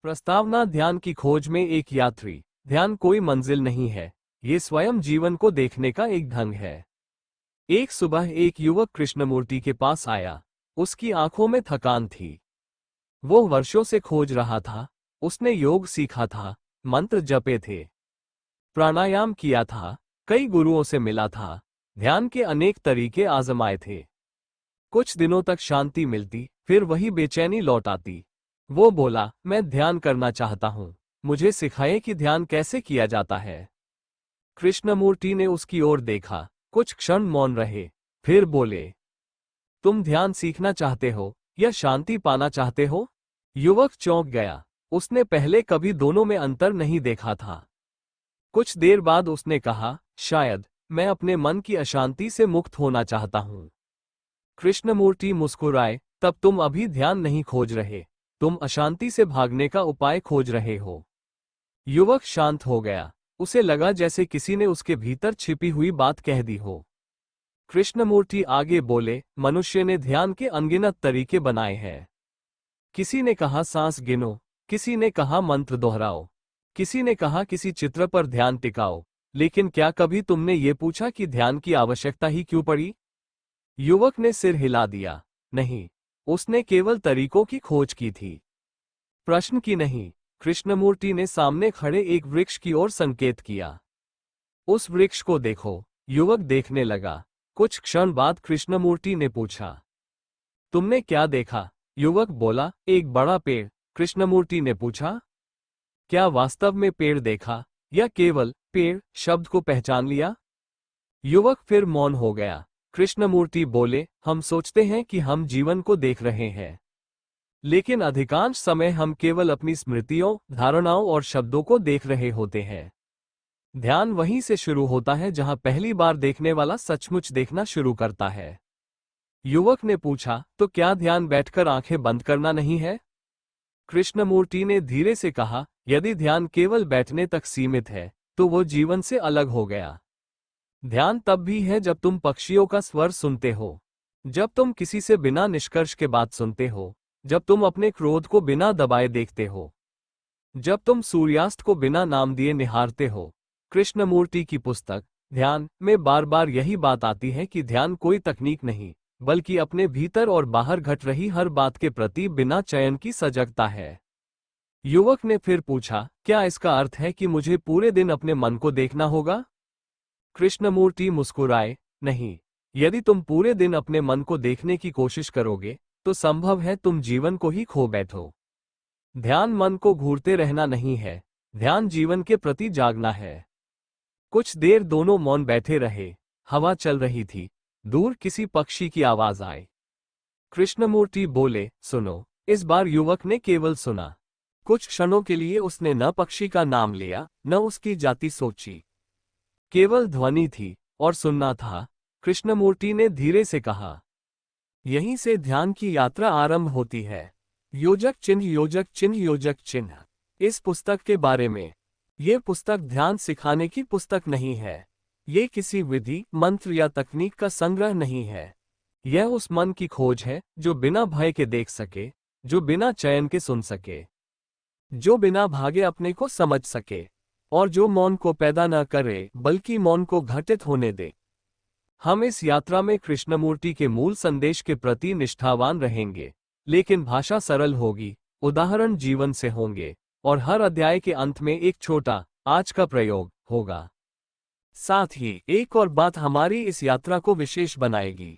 प्रस्तावना ध्यान की खोज में एक यात्री। ध्यान कोई मंजिल नहीं है, ये स्वयं जीवन को देखने का एक ढंग है। एक सुबह एक युवक कृष्णमूर्ति के पास आया। उसकी आंखों में थकान थी। वो वर्षों से खोज रहा था। उसने योग सीखा था, मंत्र जपे थे, प्राणायाम किया था, कई गुरुओं से मिला था, ध्यान के अनेक तरीके आजमाए थे। कुछ दिनों तक शांति मिलती, फिर वही बेचैनी लौट आती। वो बोला, मैं ध्यान करना चाहता हूँ, मुझे सिखाइए कि ध्यान कैसे किया जाता है। कृष्णमूर्ति ने उसकी ओर देखा, कुछ क्षण मौन रहे, फिर बोले, तुम ध्यान सीखना चाहते हो या शांति पाना चाहते हो? युवक चौंक गया। उसने पहले कभी दोनों में अंतर नहीं देखा था। कुछ देर बाद उसने कहा, शायद मैं अपने मन की अशांति से मुक्त होना चाहता हूं। कृष्णमूर्ति मुस्कुराए, तब तुम अभी ध्यान नहीं खोज रहे, तुम अशांति से भागने का उपाय खोज रहे हो। युवक शांत हो गया। उसे लगा जैसे किसी ने उसके भीतर छिपी हुई बात कह दी हो। कृष्णमूर्ति आगे बोले, मनुष्य ने ध्यान के अनगिनत तरीके बनाए हैं। किसी ने कहा सांस गिनो, किसी ने कहा मंत्र दोहराओ, किसी ने कहा किसी चित्र पर ध्यान टिकाओ, लेकिन क्या कभी तुमने ये पूछा कि ध्यान की आवश्यकता ही क्यों पड़ी? युवक ने सिर हिला दिया। नहीं, उसने केवल तरीकों की खोज की थी, प्रश्न की नहीं। कृष्णमूर्ति ने सामने खड़े एक वृक्ष की ओर संकेत किया। उस वृक्ष को देखो। युवक देखने लगा। कुछ क्षण बाद कृष्णमूर्ति ने पूछा, तुमने क्या देखा? युवक बोला, एक बड़ा पेड़। कृष्णमूर्ति ने पूछा, क्या वास्तव में पेड़ देखा या केवल पेड़ शब्द को पहचान लिया? युवक फिर मौन हो गया। कृष्णमूर्ति बोले, हम सोचते हैं कि हम जीवन को देख रहे हैं, लेकिन अधिकांश समय हम केवल अपनी स्मृतियों, धारणाओं और शब्दों को देख रहे होते हैं। ध्यान वहीं से शुरू होता है जहां पहली बार देखने वाला सचमुच देखना शुरू करता है। युवक ने पूछा, तो क्या ध्यान बैठकर आंखें बंद करना नहीं है? कृष्णमूर्ति ने धीरे से कहा, यदि ध्यान केवल बैठने तक सीमित है तो वो जीवन से अलग हो गया। ध्यान तब भी है जब तुम पक्षियों का स्वर सुनते हो, जब तुम किसी से बिना निष्कर्ष के बात सुनते हो, जब तुम अपने क्रोध को बिना दबाए देखते हो, जब तुम सूर्यास्त को बिना नाम दिए निहारते हो। कृष्णमूर्ति की पुस्तक ध्यान में बार बार यही बात आती है कि ध्यान कोई तकनीक नहीं, बल्कि अपने भीतर और बाहर घट रही हर बात के प्रति बिना चयन की सजगता है। युवक ने फिर पूछा, क्या इसका अर्थ है कि मुझे पूरे दिन अपने मन को देखना होगा? कृष्णमूर्ति मुस्कुराए, नहीं। यदि तुम पूरे दिन अपने मन को देखने की कोशिश करोगे तो संभव है तुम जीवन को ही खो बैठो। ध्यान मन को घूरते रहना नहीं है, ध्यान जीवन के प्रति जागना है। कुछ देर दोनों मौन बैठे रहे। हवा चल रही थी। दूर किसी पक्षी की आवाज आई। कृष्णमूर्ति बोले, सुनो। इस बार युवक ने केवल सुना। कुछ क्षणों के लिए उसने न पक्षी का नाम लिया, न उसकी जाति सोची। केवल ध्वनि थी और सुनना था। कृष्णमूर्ति ने धीरे से कहा, यहीं से ध्यान की यात्रा आरंभ होती है। योजक चिन्ह, योजक चिन्ह, योजक चिन्ह। इस पुस्तक के बारे में, ये पुस्तक ध्यान सिखाने की पुस्तक नहीं है। ये किसी विधि, मंत्र या तकनीक का संग्रह नहीं है। यह उस मन की खोज है जो बिना भय के देख सके, जो बिना चयन के सुन सके, जो बिना भागे अपने को समझ सके, और जो मौन को पैदा न करे बल्कि मौन को घटित होने दे। हम इस यात्रा में कृष्णमूर्ति के मूल संदेश के प्रति निष्ठावान रहेंगे, लेकिन भाषा सरल होगी, उदाहरण जीवन से होंगे, और हर अध्याय के अंत में एक छोटा आज का प्रयोग होगा। साथ ही एक और बात हमारी इस यात्रा को विशेष बनाएगी,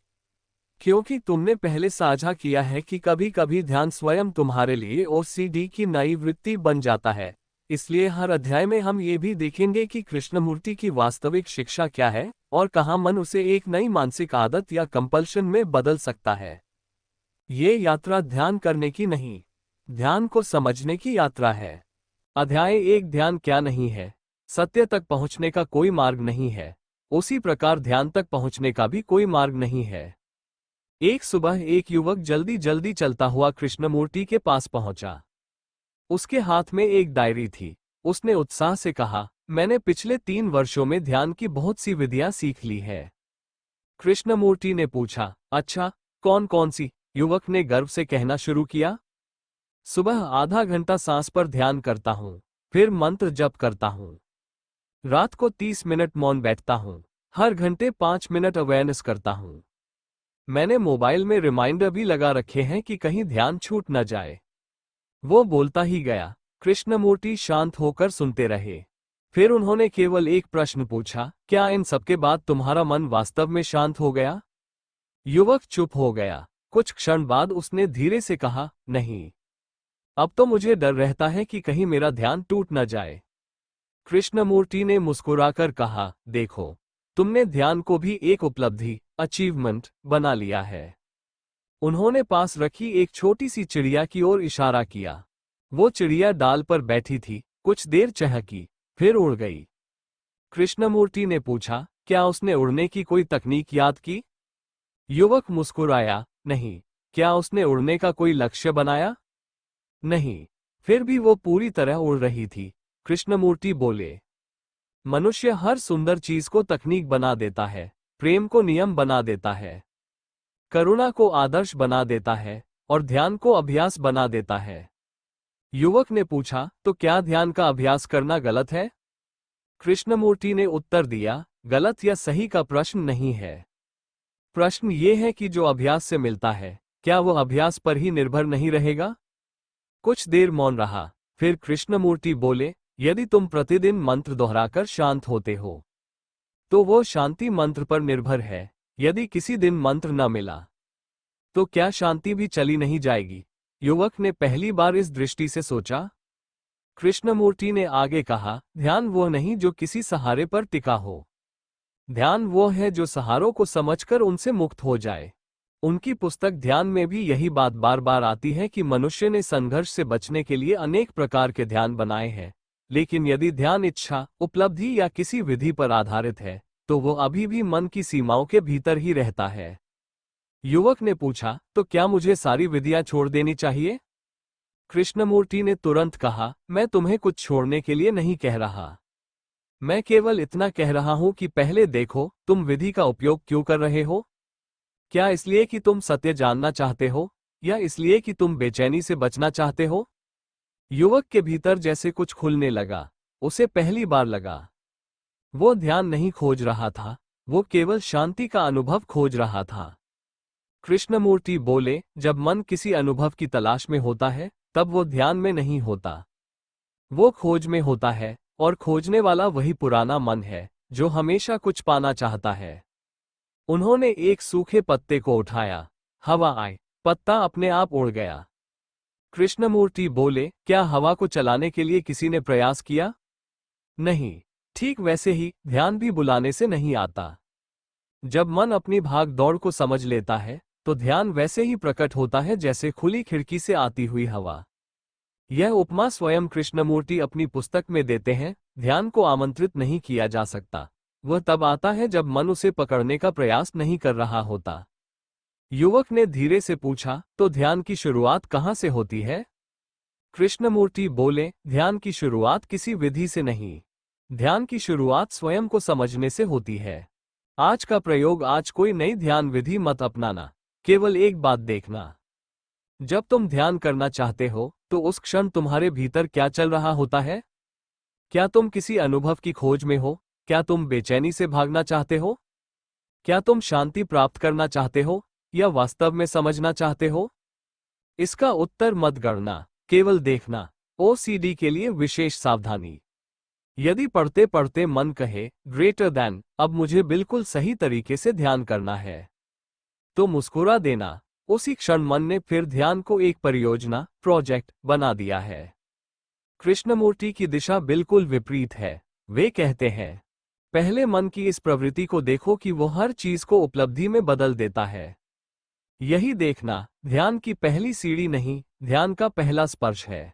क्योंकि तुमने पहले साझा किया है कि कभी कभी ध्यान स्वयं तुम्हारे लिए ओसीडी की नई वृत्ति बन जाता है। इसलिए हर अध्याय में हम ये भी देखेंगे कि कृष्णमूर्ति की वास्तविक शिक्षा क्या है और कहाँ मन उसे एक नई मानसिक आदत या कंपल्शन में बदल सकता है। ये यात्रा ध्यान करने की नहीं, ध्यान को समझने की यात्रा है। अध्याय 1 ध्यान क्या नहीं है। सत्य तक पहुंचने का कोई मार्ग नहीं है, उसी प्रकार ध्यान तक पहुंचने का भी कोई मार्ग नहीं है। एक सुबह एक युवक जल्दी जल्दी चलता हुआ कृष्णमूर्ति के पास पहुंचा। उसके हाथ में एक डायरी थी। उसने उत्साह से कहा, मैंने पिछले 3 वर्षों में ध्यान की बहुत सी विधियां सीख ली है। कृष्णमूर्ति ने पूछा, अच्छा, कौन कौन सी? युवक ने गर्व से कहना शुरू किया। सुबह आधा घंटा सांस पर ध्यान करता हूँ, फिर मंत्र जप करता हूँ। रात को 30 मिनट मौन बैठता हूँ। हर घंटे 5 मिनट अवेयरनेस करता हूँ। मैंने मोबाइल में रिमाइंडर भी लगा रखे हैं कि कहीं ध्यान छूट न जाए। वो बोलता ही गया। कृष्णमूर्ति शांत होकर सुनते रहे। फिर उन्होंने केवल एक प्रश्न पूछा, क्या इन सबके बाद तुम्हारा मन वास्तव में शांत हो गया? युवक चुप हो गया। कुछ क्षण बाद उसने धीरे से कहा, नहीं। अब तो मुझे डर रहता है कि कहीं मेरा ध्यान टूट न जाए। कृष्णमूर्ति ने मुस्कुराकर कहा, देखो, तुमने ध्यान को भी एक उपलब्धि, अचीवमेंट बना लिया है। उन्होंने पास रखी एक छोटी सी चिड़िया की ओर इशारा किया। वो चिड़िया डाल पर बैठी थी, कुछ देर चहकी, फिर उड़ गई। कृष्णमूर्ति ने पूछा, क्या उसने उड़ने की कोई तकनीक याद की? युवक मुस्कुराया, नहीं। क्या उसने उड़ने का कोई लक्ष्य बनाया? नहीं। फिर भी वो पूरी तरह उड़ रही थी। कृष्णमूर्ति बोले, मनुष्य हर सुंदर चीज को तकनीक बना देता है, प्रेम को नियम बना देता है, करुणा को आदर्श बना देता है, और ध्यान को अभ्यास बना देता है। युवक ने पूछा, तो क्या ध्यान का अभ्यास करना गलत है? कृष्णमूर्ति ने उत्तर दिया, गलत या सही का प्रश्न नहीं है। प्रश्न ये है कि जो अभ्यास से मिलता है, क्या वो अभ्यास पर ही निर्भर नहीं रहेगा? कुछ देर मौन रहा। फिर कृष्णमूर्ति बोले, यदि तुम प्रतिदिन मंत्र दोहराकर शांत होते हो, तो वो शांति मंत्र पर निर्भर है। यदि किसी दिन मंत्र न मिला, तो क्या शांति भी चली नहीं जाएगी? युवक ने पहली बार इस दृष्टि से सोचा। कृष्णमूर्ति ने आगे कहा, ध्यान वो नहीं जो किसी सहारे पर टिका हो। ध्यान वो है जो सहारों को समझकर उनसे मुक्त हो जाए। उनकी पुस्तक ध्यान में भी यही बात बार बार आती है कि मनुष्य ने संघर्ष से बचने के लिए अनेक प्रकार के ध्यान बनाए हैं, लेकिन यदि ध्यान इच्छा, उपलब्धि या किसी विधि पर आधारित है, तो वो अभी भी मन की सीमाओं के भीतर ही रहता है। युवक ने पूछा, तो क्या मुझे सारी विधियां छोड़ देनी चाहिए? कृष्णमूर्ति ने तुरंत कहा, मैं तुम्हें कुछ छोड़ने के लिए नहीं कह रहा। मैं केवल इतना कह रहा हूं कि पहले देखो, तुम विधि का उपयोग क्यों कर रहे हो? क्या इसलिए कि तुम सत्य जानना चाहते हो, या इसलिए कि तुम बेचैनी से बचना चाहते हो? युवक के भीतर जैसे कुछ खुलने लगा। उसे पहली बार लगा। वो ध्यान नहीं खोज रहा था, वो केवल शांति का अनुभव खोज रहा था। कृष्णमूर्ति बोले, जब मन किसी अनुभव की तलाश में होता है, तब वो ध्यान में नहीं होता। वो खोज में होता है, और खोजने वाला वही पुराना मन है, जो हमेशा कुछ पाना चाहता है। उन्होंने एक सूखे पत्ते को उठाया। हवा आई, पत्ता अपने आप उड़ गया। कृष्णमूर्ति बोले, क्या हवा को चलाने के लिए किसी ने प्रयास किया? नहीं। ठीक वैसे ही ध्यान भी बुलाने से नहीं आता। जब मन अपनी भाग दौड़ को समझ लेता है, तो ध्यान वैसे ही प्रकट होता है जैसे खुली खिड़की से आती हुई हवा। यह उपमा स्वयं कृष्णमूर्ति अपनी पुस्तक में देते हैं। ध्यान को आमंत्रित नहीं किया जा सकता। वह तब आता है जब मन उसे पकड़ने का प्रयास नहीं कर रहा होता। युवक ने धीरे से पूछा, तो ध्यान की शुरुआत कहाँ से होती है? कृष्णमूर्ति बोले, ध्यान की शुरुआत किसी विधि से नहीं। ध्यान की शुरुआत स्वयं को समझने से होती है। आज का प्रयोग, आज कोई नई ध्यान विधि मत अपनाना, केवल एक बात देखना। जब तुम ध्यान करना चाहते हो, तो उस क्षण तुम्हारे भीतर क्या चल रहा होता है? क्या तुम किसी अनुभव की खोज में हो? क्या तुम बेचैनी से भागना चाहते हो? क्या तुम शांति प्राप्त करना चाहते हो, या वास्तव में समझना चाहते हो? इसका उत्तर मत गढ़ना, केवल देखना। ओसीडी के लिए विशेष सावधानी। यदि पढ़ते पढ़ते मन कहे, ग्रेटर देन, अब मुझे बिल्कुल सही तरीके से ध्यान करना है, तो मुस्कुरा देना। उसी क्षण मन ने फिर ध्यान को एक परियोजना, प्रोजेक्ट बना दिया है। कृष्णमूर्ति की दिशा बिल्कुल विपरीत है। वे कहते हैं, पहले मन की इस प्रवृत्ति को देखो कि वो हर चीज को उपलब्धि में बदल देता है। यही देखना ध्यान की पहली सीढ़ी नहीं, ध्यान का पहला स्पर्श है।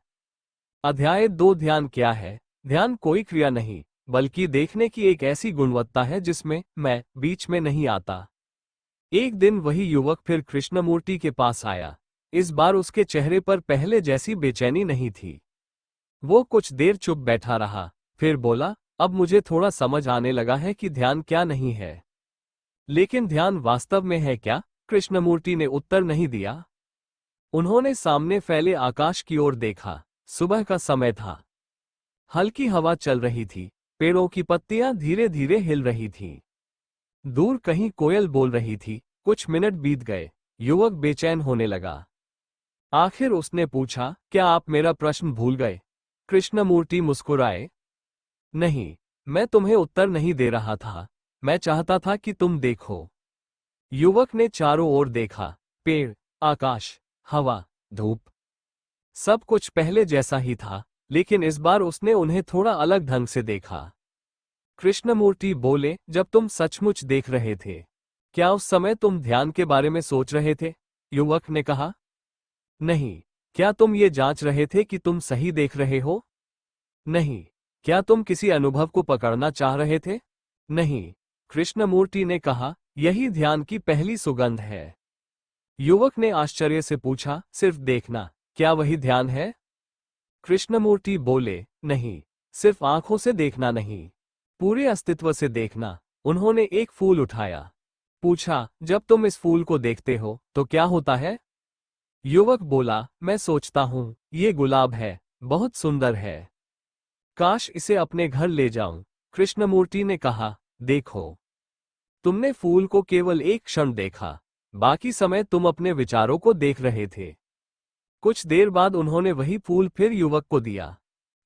अध्याय 2। ध्यान क्या है? ध्यान कोई क्रिया नहीं, बल्कि देखने की एक ऐसी गुणवत्ता है जिसमें मैं बीच में नहीं आता। एक दिन वही युवक फिर कृष्णमूर्ति के पास आया। इस बार उसके चेहरे पर पहले जैसी बेचैनी नहीं थी। वो कुछ देर चुप बैठा रहा, फिर बोला, अब मुझे थोड़ा समझ आने लगा है कि ध्यान क्या नहीं है। लेकिन ध्यान वास्तव में है क्या? कृष्णमूर्ति ने उत्तर नहीं दिया। उन्होंने सामने फैले आकाश की ओर देखा। सुबह का समय था। हल्की हवा चल रही थी। पेड़ों की पत्तियां धीरे धीरे हिल रही थीं। दूर कहीं कोयल बोल रही थी। कुछ मिनट बीत गए। युवक बेचैन होने लगा। आखिर उसने पूछा, क्या आप मेरा प्रश्न भूल गए? कृष्णमूर्ति मुस्कुराए। नहीं, मैं तुम्हें उत्तर नहीं दे रहा था। मैं चाहता था कि तुम देखो। युवक ने चारों ओर देखा। पेड़, आकाश, हवा, धूप, सब कुछ पहले जैसा ही था, लेकिन इस बार उसने उन्हें थोड़ा अलग ढंग से देखा। कृष्णमूर्ति बोले, जब तुम सचमुच देख रहे थे, क्या उस समय तुम ध्यान के बारे में सोच रहे थे? युवक ने कहा। नहीं। क्या तुम ये जांच रहे थे कि तुम सही देख रहे हो? नहीं। क्या तुम किसी अनुभव को पकड़ना चाह रहे थे? नहीं। कृष्णमूर्ति ने कहा, यही ध्यान की पहली सुगंध है। युवक ने आश्चर्य से पूछा, सिर्फ देखना, क्या वही ध्यान है? कृष्णमूर्ति बोले, नहीं, सिर्फ आंखों से देखना नहीं, पूरे अस्तित्व से देखना। उन्होंने एक फूल उठाया। पूछा, जब तुम इस फूल को देखते हो तो क्या होता है? युवक बोला, मैं सोचता हूं, ये गुलाब है, बहुत सुंदर है, काश इसे अपने घर ले जाऊं। कृष्णमूर्ति ने कहा, देखो, तुमने फूल को केवल एक क्षण देखा, बाकी समय तुम अपने विचारों को देख रहे थे। कुछ देर बाद उन्होंने वही फूल फिर युवक को दिया।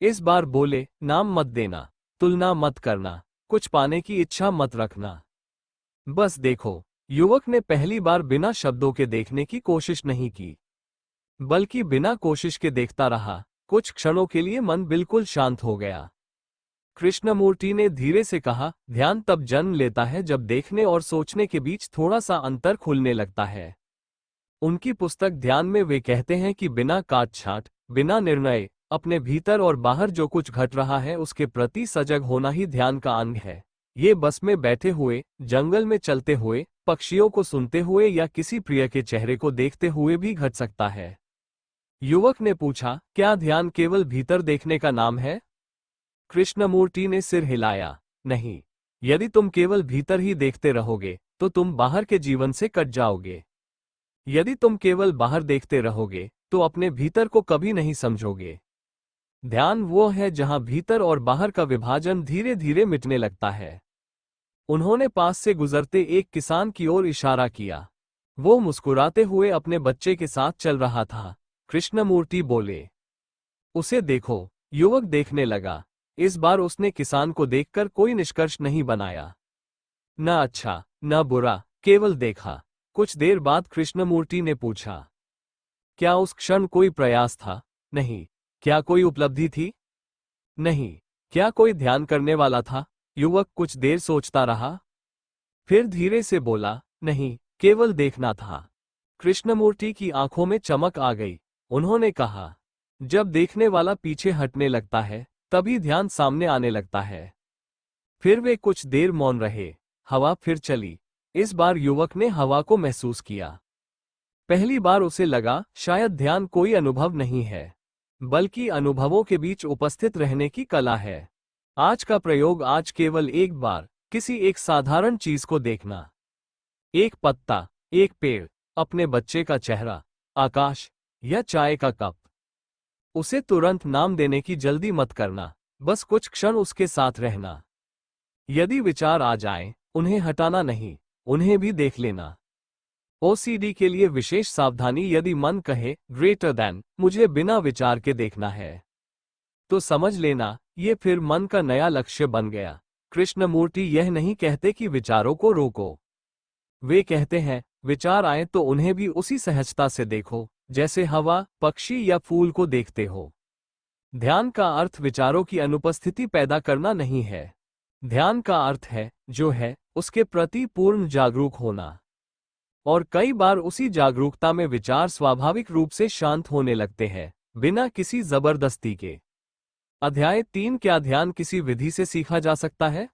इस बार बोले, नाम मत देना, तुलना मत करना, कुछ पाने की इच्छा मत रखना, बस देखो। युवक ने पहली बार बिना शब्दों के देखने की कोशिश नहीं की, बल्कि बिना कोशिश के देखता रहा। कुछ क्षणों के लिए मन बिल्कुल शांत हो गया। कृष्णमूर्ति ने धीरे से कहा, ध्यान तब जन्म लेता है जब देखने और सोचने के बीच थोड़ा सा अंतर खुलने लगता है। उनकी पुस्तक ध्यान में वे कहते हैं कि बिना काट छांट, बिना निर्णय, अपने भीतर और बाहर जो कुछ घट रहा है उसके प्रति सजग होना ही ध्यान का अंग है। ये बस में बैठे हुए, जंगल में चलते हुए, पक्षियों को सुनते हुए या किसी प्रिय के चेहरे को देखते हुए भी घट सकता है। युवक ने पूछा, क्या ध्यान केवल भीतर देखने का नाम है? कृष्णमूर्ति ने सिर हिलाया। नहीं, यदि तुम केवल भीतर ही देखते रहोगे तो तुम बाहर के जीवन से कट जाओगे। यदि तुम केवल बाहर देखते रहोगे तो अपने भीतर को कभी नहीं समझोगे। ध्यान वो है जहां भीतर और बाहर का विभाजन धीरे धीरे मिटने लगता है। उन्होंने पास से गुजरते एक किसान की ओर इशारा किया। वो मुस्कुराते हुए अपने बच्चे के साथ चल रहा था। कृष्णमूर्ति बोले, उसे देखो। युवक देखने लगा। इस बार उसने किसान को देखकर कोई निष्कर्ष नहीं बनाया, न अच्छा न बुरा, केवल देखा। कुछ देर बाद कृष्णमूर्ति ने पूछा, क्या उस क्षण कोई प्रयास था? नहीं। क्या कोई उपलब्धि थी? नहीं। क्या कोई ध्यान करने वाला था? युवक कुछ देर सोचता रहा, फिर धीरे से बोला, नहीं, केवल देखना था। कृष्णमूर्ति की आंखों में चमक आ गई। उन्होंने कहा, जब देखने वाला पीछे हटने लगता है तभी ध्यान सामने आने लगता है। फिर वे कुछ देर मौन रहे। हवा फिर चली। इस बार युवक ने हवा को महसूस किया। पहली बार उसे लगा, शायद ध्यान कोई अनुभव नहीं है, बल्कि अनुभवों के बीच उपस्थित रहने की कला है। आज का प्रयोग, आज केवल एक बार किसी एक साधारण चीज को देखना, एक पत्ता, एक पेड़, अपने बच्चे का चेहरा, आकाश या चाय का कप। उसे तुरंत नाम देने की जल्दी मत करना, बस कुछ क्षण उसके साथ रहना। यदि विचार आ जाएं, उन्हें हटाना नहीं, उन्हें भी देख लेना। ओसीडी के लिए विशेष सावधानी, यदि मन कहे ग्रेटर देन, मुझे बिना विचार के देखना है, तो समझ लेना ये फिर मन का नया लक्ष्य बन गया। कृष्णमूर्ति यह नहीं कहते कि विचारों को रोको। वे कहते हैं, विचार आए तो उन्हें भी उसी सहजता से देखो जैसे हवा, पक्षी या फूल को देखते हो। ध्यान का अर्थ विचारों की अनुपस्थिति पैदा करना नहीं है। ध्यान का अर्थ है, जो है उसके प्रति पूर्ण जागरूक होना। और कई बार उसी जागरूकता में विचार स्वाभाविक रूप से शांत होने लगते हैं, बिना किसी जबरदस्ती के। अध्याय 3, क्या ध्यान किसी विधि से सीखा जा सकता है?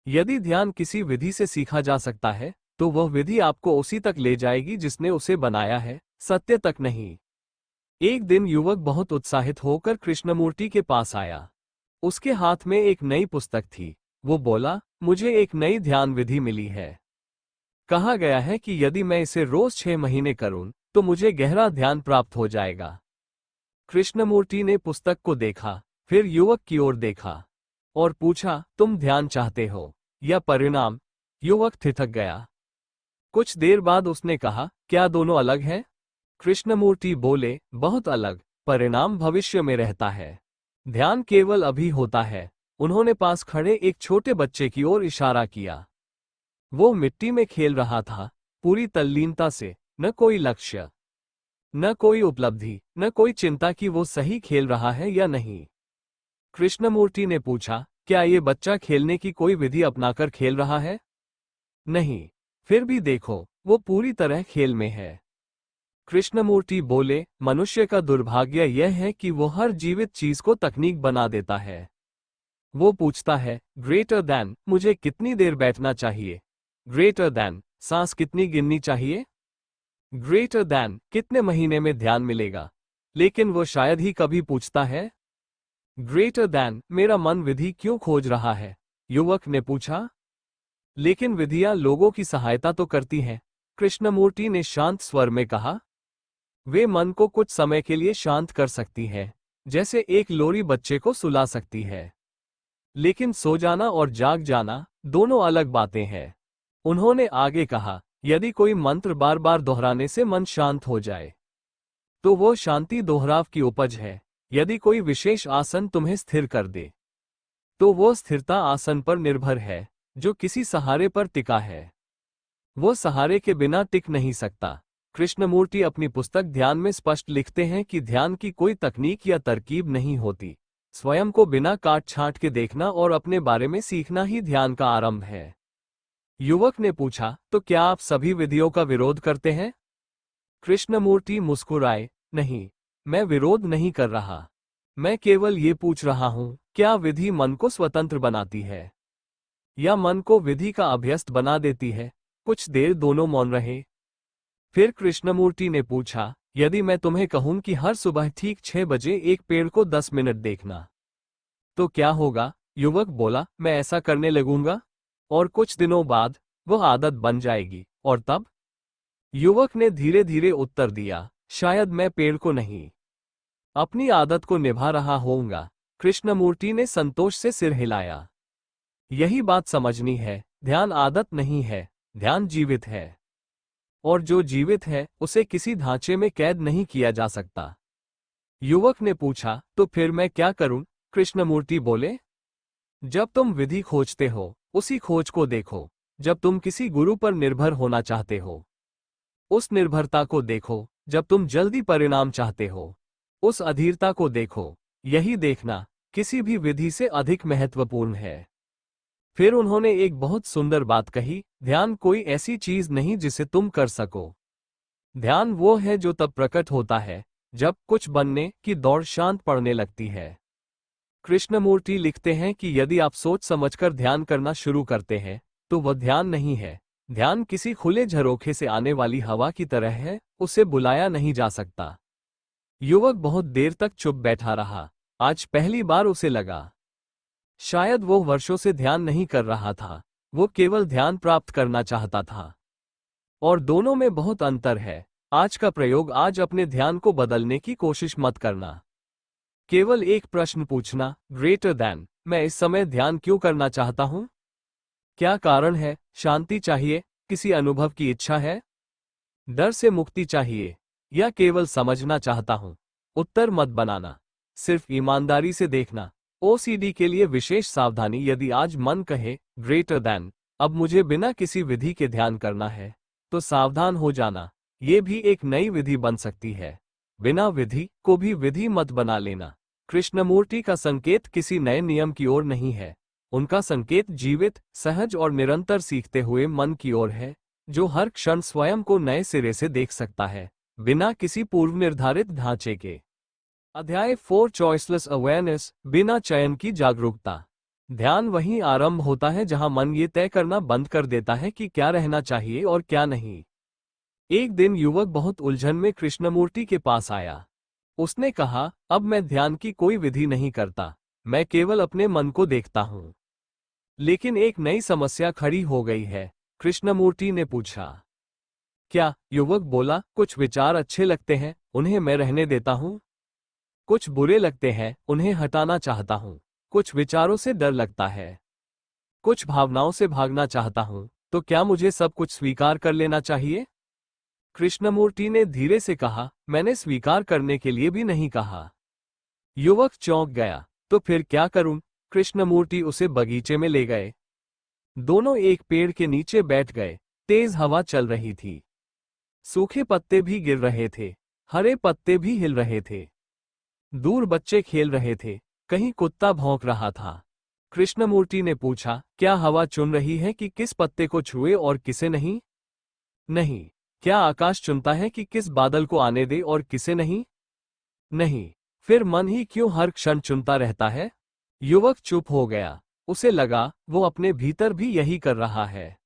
यदि ध्यान किसी विधि से सीखा जा सकता है तो वह विधि आपको उसी तक ले जाएगी जिसने उसे बनाया है, सत्य तक नहीं। एक दिन युवक बहुत उत्साहित होकर कृष्णमूर्ति के पास आया। उसके हाथ में एक नई पुस्तक थी। वो बोला, मुझे एक नई ध्यान विधि मिली है। कहा गया है कि यदि मैं इसे रोज 6 महीने करूं तो मुझे गहरा ध्यान प्राप्त हो जाएगा। कृष्णमूर्ति ने पुस्तक को देखा, फिर युवक की ओर देखा और पूछा, तुम ध्यान चाहते हो या परिणाम? युवक ठिठक गया। कुछ देर बाद उसने कहा, क्या दोनों अलग हैं? कृष्णमूर्ति बोले, बहुत अलग। परिणाम भविष्य में रहता है, ध्यान केवल अभी होता है। उन्होंने पास खड़े एक छोटे बच्चे की ओर इशारा किया। वो मिट्टी में खेल रहा था, पूरी तल्लीनता से, न कोई लक्ष्य, न कोई उपलब्धि, न कोई चिंता कि वो सही खेल रहा है या नहीं। कृष्णमूर्ति ने पूछा, क्या ये बच्चा खेलने की कोई विधि अपनाकर खेल रहा है? नहीं। फिर भी देखो, वो पूरी तरह खेल में है। कृष्णमूर्ति बोले, मनुष्य का दुर्भाग्य यह है कि वो हर जीवित चीज को तकनीक बना देता है। वो पूछता है, ग्रेटर दैन, मुझे कितनी देर बैठना चाहिए? ग्रेटर दैन, सांस कितनी गिननी चाहिए? ग्रेटर दैन, कितने महीने में ध्यान मिलेगा? लेकिन वो शायद ही कभी पूछता है, ग्रेटर दैन, मेरा मन विधि क्यों खोज रहा है? युवक ने पूछा। लेकिन विधियां लोगों की सहायता तो करती हैं, कृष्णमूर्ति ने शांत स्वर में कहा। वे मन को कुछ समय के लिए शांत कर सकती है, जैसे एक लोरी बच्चे को सुला सकती है। लेकिन सो जाना और जाग जाना दोनों अलग बातें हैं। उन्होंने आगे कहा, यदि कोई मंत्र बार बार दोहराने से मन शांत हो जाए, तो वो शांति दोहराव की उपज है। यदि कोई विशेष आसन तुम्हें स्थिर कर दे, तो वो स्थिरता आसन पर निर्भर है, जो किसी सहारे पर टिका है। वो सहारे के बिना टिक नहीं सकता। कृष्णमूर्ति अपनी पुस्तक ध्यान में स्पष्ट लिखते हैं कि ध्यान की कोई तकनीक या तरकीब नहीं होती। स्वयं को बिना काट छांट के देखना और अपने बारे में सीखना ही ध्यान का आरंभ है। युवक ने पूछा, तो क्या आप सभी विधियों का विरोध करते हैं? कृष्णमूर्ति मुस्कुराए, नहीं, मैं विरोध नहीं कर रहा। मैं केवल ये पूछ रहा हूं, क्या विधि मन को स्वतंत्र बनाती है या मन को विधि का अभ्यस्त बना देती है? कुछ देर दोनों मौन रहे। फिर कृष्णमूर्ति ने पूछा, यदि मैं तुम्हें कहूं कि हर सुबह ठीक 6 बजे एक पेड़ को 10 मिनट देखना, तो क्या होगा? युवक बोला, मैं ऐसा करने लगूंगा और कुछ दिनों बाद वह आदत बन जाएगी। और तब? युवक ने धीरे धीरे उत्तर दिया, शायद मैं पेड़ को नहीं, अपनी आदत को निभा रहा होऊंगा। कृष्णमूर्ति ने संतोष से सिर हिलाया। यही बात समझनी है, ध्यान आदत नहीं है, ध्यान जीवित है। और जो जीवित है, उसे किसी ढांचे में कैद नहीं किया जा सकता। युवक ने पूछा, तो फिर मैं क्या करूं? कृष्णमूर्ति बोले, जब तुम विधि खोजते हो, उसी खोज को देखो। जब तुम किसी गुरु पर निर्भर होना चाहते हो, उस निर्भरता को देखो। जब तुम जल्दी परिणाम चाहते हो, उस अधीरता को देखो। यही देखना किसी भी विधि से अधिक महत्वपूर्ण है। फिर उन्होंने एक बहुत सुंदर बात कही, ध्यान कोई ऐसी चीज नहीं जिसे तुम कर सको। ध्यान वो है जो तब प्रकट होता है जब कुछ बनने की दौड़ शांत पड़ने लगती है। कृष्णमूर्ति लिखते हैं कि यदि आप सोच समझकर ध्यान करना शुरू करते हैं, तो वह ध्यान नहीं है। ध्यान किसी खुले झरोखे से आने वाली हवा की तरह है, उसे बुलाया नहीं जा सकता। युवक बहुत देर तक चुप बैठा रहा। आज पहली बार उसे लगा, शायद वो वर्षों से ध्यान नहीं कर रहा था, वो केवल ध्यान प्राप्त करना चाहता था। और दोनों में बहुत अंतर है। आज का प्रयोग, आज अपने ध्यान को बदलने की कोशिश मत करना। केवल एक प्रश्न पूछना, ग्रेटर दैन, मैं इस समय ध्यान क्यों करना चाहता हूं? क्या कारण है? शांति चाहिए? किसी अनुभव की इच्छा है? डर से मुक्ति चाहिए? या केवल समझना चाहता हूं? उत्तर मत बनाना, सिर्फ ईमानदारी से देखना। ओसीडी के लिए विशेष सावधानी, यदि आज मन कहे, ग्रेटर दैन, अब मुझे बिना किसी विधि के ध्यान करना है, तो सावधान हो जाना, ये भी एक नई विधि बन सकती है। बिना विधि को भी विधि मत बना लेना। कृष्णमूर्ति का संकेत किसी नए नियम की ओर नहीं है। उनका संकेत जीवित, सहज और निरंतर सीखते हुए मन की ओर है, जो हर क्षण स्वयं को नए सिरे से देख सकता है, बिना किसी पूर्व निर्धारित ढांचे के। अध्याय 4, चॉइसलेस अवेयरनेस, बिना चयन की जागरूकता। ध्यान वहीं आरंभ होता है जहां मन ये तय करना बंद कर देता है कि क्या रहना चाहिए और क्या नहीं। एक दिन युवक बहुत उलझन में कृष्णमूर्ति के पास आया। उसने कहा, अब मैं ध्यान की कोई विधि नहीं करता, मैं केवल अपने मन को देखता हूं। लेकिन एक नई समस्या खड़ी हो गई है। कृष्णमूर्ति ने पूछा, क्या? युवक बोला, कुछ विचार अच्छे लगते हैं, उन्हें मैं रहने देता हूँ। कुछ बुरे लगते हैं, उन्हें हटाना चाहता हूँ। कुछ विचारों से डर लगता है, कुछ भावनाओं से भागना चाहता हूँ। तो क्या मुझे सब कुछ स्वीकार कर लेना चाहिए? कृष्णमूर्ति ने धीरे से कहा, मैंने स्वीकार करने के लिए भी नहीं कहा। युवक चौंक गया। तो फिर क्या करूं? कृष्णमूर्ति उसे बगीचे में ले गए। दोनों एक पेड़ के नीचे बैठ गए। तेज हवा चल रही थी। सूखे पत्ते भी गिर रहे थे, हरे पत्ते भी हिल रहे थे। दूर बच्चे खेल रहे थे, कहीं कुत्ता भौंक रहा था। कृष्णमूर्ति ने पूछा, क्या हवा चुन रही है कि किस पत्ते को छुए और किसे नहीं? नहीं। क्या आकाश चुनता है कि किस बादल को आने दे और किसे नहीं? नहीं। फिर मन ही क्यों हर क्षण चुनता रहता है? युवक चुप हो गया। उसे लगा वो अपने भीतर भी यही कर रहा है।